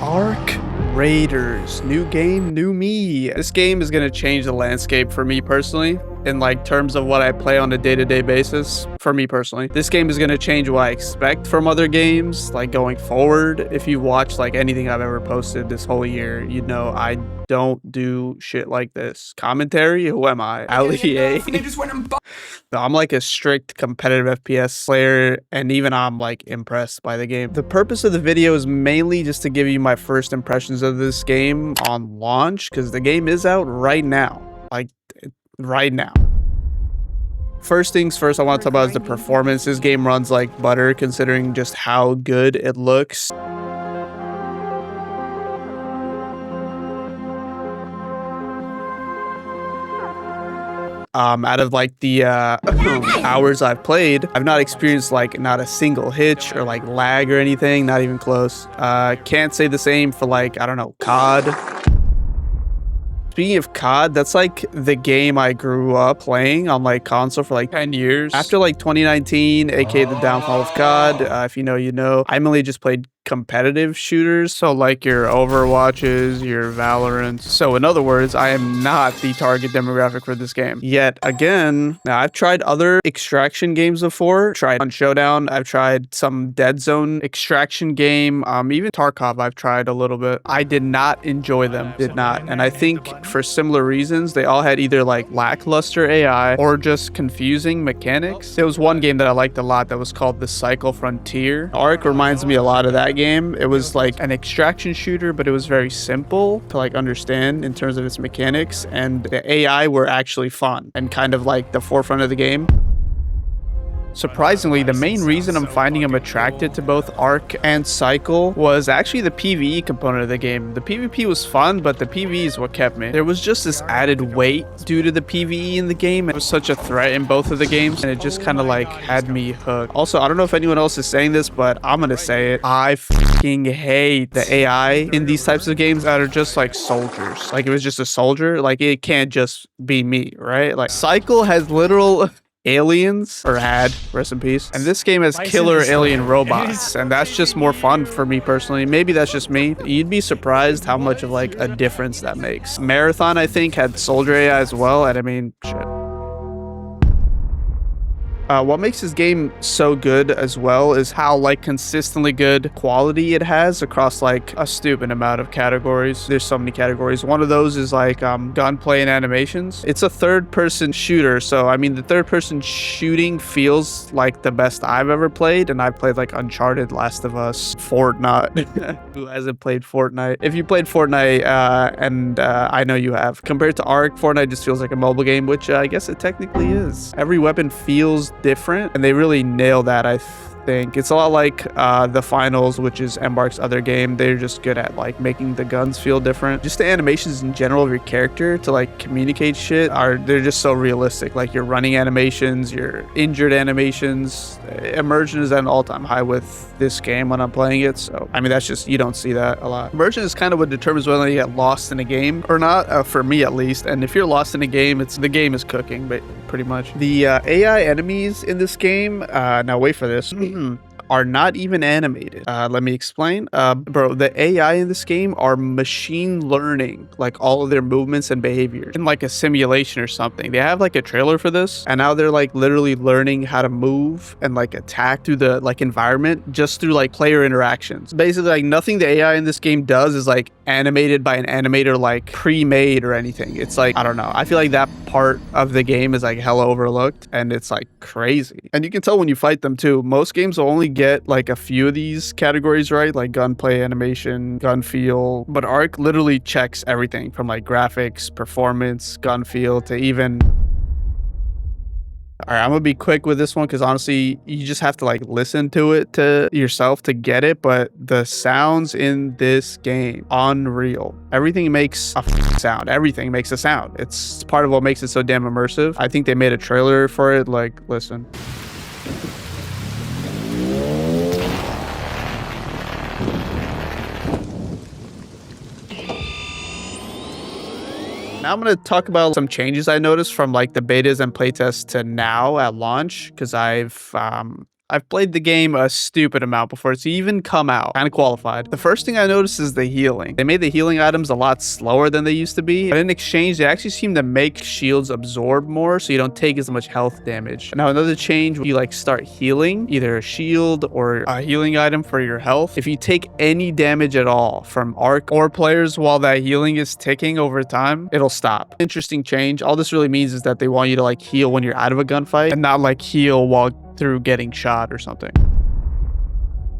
Ark Raiders. New game, new me. This game is going to change the landscape for me personally in like terms of what I play on a day-to-day basis. For me personally, this game is going to change what I expect from other games like going forward. If you watch like anything I've ever posted this whole year, you know I don't do shit like this. Commentary? Who am I? LEA? I'm like a strict competitive FPS player, and even I'm like impressed by the game. The purpose of the video is mainly just to give you my first impressions of this game on launch, because the game is out right now. Like, right now. First things first I want to talk about is the performance. This game runs like butter considering just how good it looks. Out of like the hours I've played, I've not experienced like not a single hitch or like lag or anything, not even close. Can't say the same for like, I don't know, COD. Speaking of COD, that's like the game I grew up playing on like console for like 10 years. After like 2019, aka the downfall of COD, if you know, you know, I mainly just played competitive shooters, so like your Overwatches, your Valorants. So in other words, I am not the target demographic for this game. Yet again, now I've tried other extraction games before. Tried on Showdown, I've tried some Dead Zone extraction game, even Tarkov I've tried a little bit. I did not enjoy them, did not. And I think for similar reasons, they all had either like lackluster AI or just confusing mechanics. There was one game that I liked a lot that was called The Cycle Frontier. Ark reminds me a lot of that game. It was like an extraction shooter, but it was very simple to like understand in terms of its mechanics, and the AI were actually fun and kind of like the forefront of the game. Surprisingly, the main reason I'm finding I'm attracted to both Ark and Cycle was actually the PvE component of the game. The PvP was fun, but the PvE is what kept me. There was just this added weight due to the PvE in the game. It was such a threat in both of the games, and it just kind of like had me hooked. Also, I don't know if anyone else is saying this, but I'm gonna say it. I fucking hate the AI in these types of games that are just like soldiers. Like, it was just a soldier. Like, it can't just be me, right? Like, Cycle has literal aliens, or had, rest in peace, and this game has killer alien robots, and that's just more fun for me personally. Maybe that's just me. You'd be surprised how much of like a difference that makes. Marathon, I think, had soldier AI as well, and I mean, shit. What makes this game so good as well is how like consistently good quality it has across like a stupid amount of categories. There's so many categories. One of those is like gunplay and animations. It's a third-person shooter, so I mean the third-person shooting feels like the best I've ever played, and I've played like Uncharted, Last of Us, Fortnite. Who hasn't played Fortnite? If you played Fortnite, and I know you have, compared to Ark, Fortnite just feels like a mobile game, which I guess it technically is. Every weapon feels different, and they really nail that. I think it's a lot like the Finals, which is Embark's other game. They're just good at like making the guns feel different. Just the animations in general of your character to like communicate shit they're just so realistic. Like your running animations, your injured animations. Immersion is at an all-time high with this game when I'm playing it. So I mean, that's just, you don't see that a lot. Immersion is kind of what determines whether you get lost in a game or not, for me at least. And if you're lost in a game, the game is cooking, but pretty much. The AI enemies in this game, now wait for this, are not even animated. Let me explain. Bro, the AI in this game are machine learning like all of their movements and behaviors in like a simulation or something. They have like a trailer for this, and now they're like literally learning how to move and like attack through the like environment just through like player interactions. Basically, like nothing the AI in this game does is like animated by an animator, like pre-made or anything. It's like, I don't know. I feel like that part of the game is like hella overlooked, and it's like crazy. And you can tell when you fight them too. Most games will only get like a few of these categories right, like gunplay, animation, gun feel, but Ark literally checks everything from like graphics, performance, gun feel, to even... All right, I'm gonna be quick with this one because honestly, you just have to like listen to it to yourself to get it. But the sounds in this game, unreal. Everything makes a sound. Everything makes a sound. It's part of what makes it so damn immersive. I think they made a trailer for it. Like, listen. Now I'm going to talk about some changes I noticed from like the betas and playtests to now at launch, because I've I've played the game a stupid amount before it's even come out. Kind of qualified. The first thing I noticed is the healing. They made the healing items a lot slower than they used to be, but in exchange, they actually seem to make shields absorb more so you don't take as much health damage. Now, another change, when you like start healing, either a shield or a healing item for your health, if you take any damage at all from Ark or players while that healing is ticking over time, it'll stop. Interesting change. All this really means is that they want you to like heal when you're out of a gunfight and not like heal while through getting shot or something.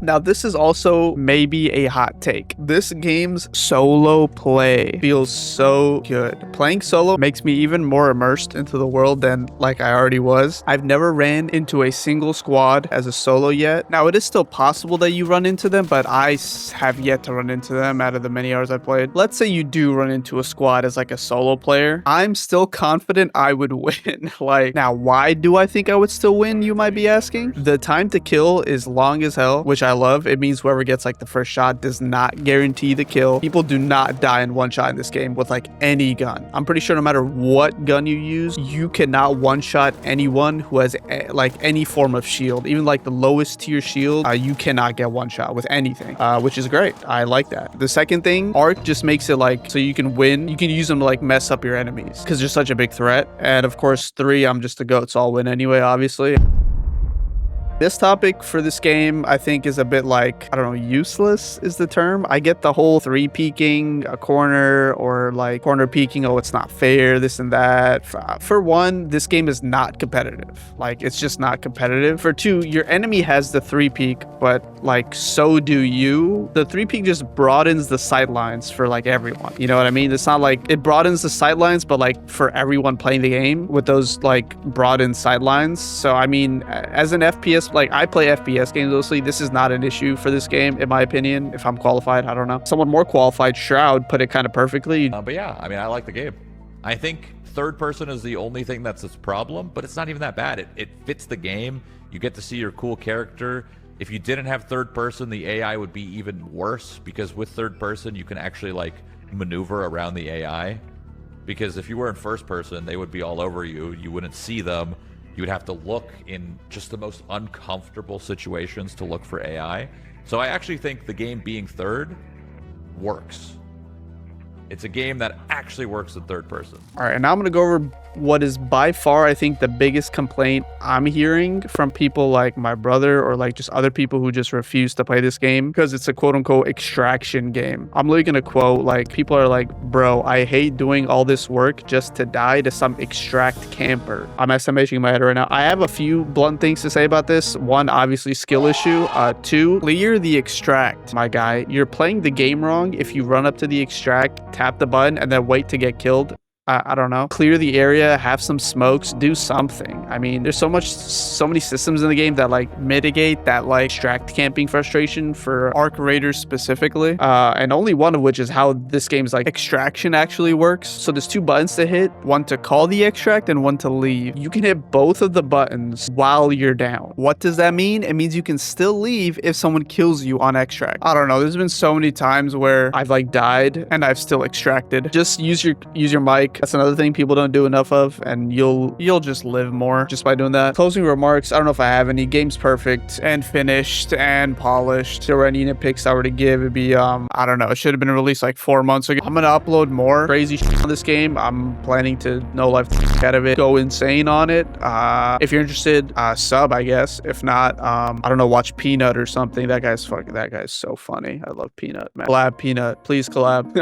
Now, this is also maybe a hot take. This game's solo play feels so good. Playing solo makes me even more immersed into the world than like I already was. I've never ran into a single squad as a solo yet. Now, it is still possible that you run into them, but I have yet to run into them out of the many hours I played. Let's say you do run into a squad as like a solo player. I'm still confident I would win. Like, now, why do I think I would still win, you might be asking? The time to kill is long as hell, which I love. It means whoever gets like the first shot does not guarantee the kill. People do not die in one shot in this game with like any gun. I'm pretty sure no matter what gun you use, you cannot one shot anyone who has like any form of shield. Even like the lowest tier shield, you cannot get one shot with anything, which is great. I like that. The second thing, Ark just makes it like so you can win. You can use them to like mess up your enemies because they're such a big threat. And of course, 3, I'm just a goat, so I'll win anyway, obviously. This topic for this game, I think, is a bit like, I don't know, useless is the term. I get the whole 3 peeking a corner or like corner peeking, oh, it's not fair, this and that. For one, this game is not competitive. Like, it's just not competitive. For 2, your enemy has the 3 peek, but like, so do you. The 3 peek just broadens the sightlines for like everyone. You know what I mean? It's not like it broadens the sightlines, but like for everyone playing the game with those like broadened sightlines. So, I mean, as an FPS, like I play FPS games mostly. This is not an issue for this game, in my opinion. If I'm qualified, I don't know. Someone more qualified, Shroud, put it kind of perfectly. But yeah, I mean, I like the game. I think third person is the only thing that's its problem, but it's not even that bad. It fits the game. You get to see your cool character. If you didn't have third person, the AI would be even worse because with third person, you can actually like maneuver around the AI. Because if you were in first person, they would be all over you. You wouldn't see them. You would have to look in just the most uncomfortable situations to look for AI. So I actually think the game being third works. It's a game that actually works in third person. All right, and now I'm going to go over what is by far, I think, the biggest complaint I'm hearing from people like my brother or like just other people who just refuse to play this game because it's a quote-unquote extraction game. I'm literally going to quote, like, people are like, bro, I hate doing all this work just to die to some extract camper. I'm estimating in my head right now. I have a few blunt things to say about this. 1, obviously skill issue. 2, clear the extract, my guy. You're playing the game wrong if you run up to the extract, tap the button, and then wait to get killed. I don't know. Clear the area, have some smokes, do something. I mean, there's so many systems in the game that like mitigate that like extract camping frustration for Ark Raiders specifically. And only one of which is how this game's like extraction actually works. So there's 2 buttons to hit, one to call the extract and one to leave. You can hit both of the buttons while you're down. What does that mean? It means you can still leave if someone kills you on extract. I don't know. There's been so many times where I've like died and I've still extracted. Just use your mic. That's another thing people don't do enough of, and you'll just live more just by doing that. Closing remarks, I don't know if I have any. Game's perfect and finished and polished. So any nitpicks I were to give, it'd be I don't know, it should have been released like 4 months ago. I'm gonna upload more crazy shit on this game. I'm planning to no life out of it, go insane on it. If you're interested, sub, I guess. If not, I don't know, watch Peanut or something. That guy's so funny. I love Peanut, man. Collab Peanut, please collab.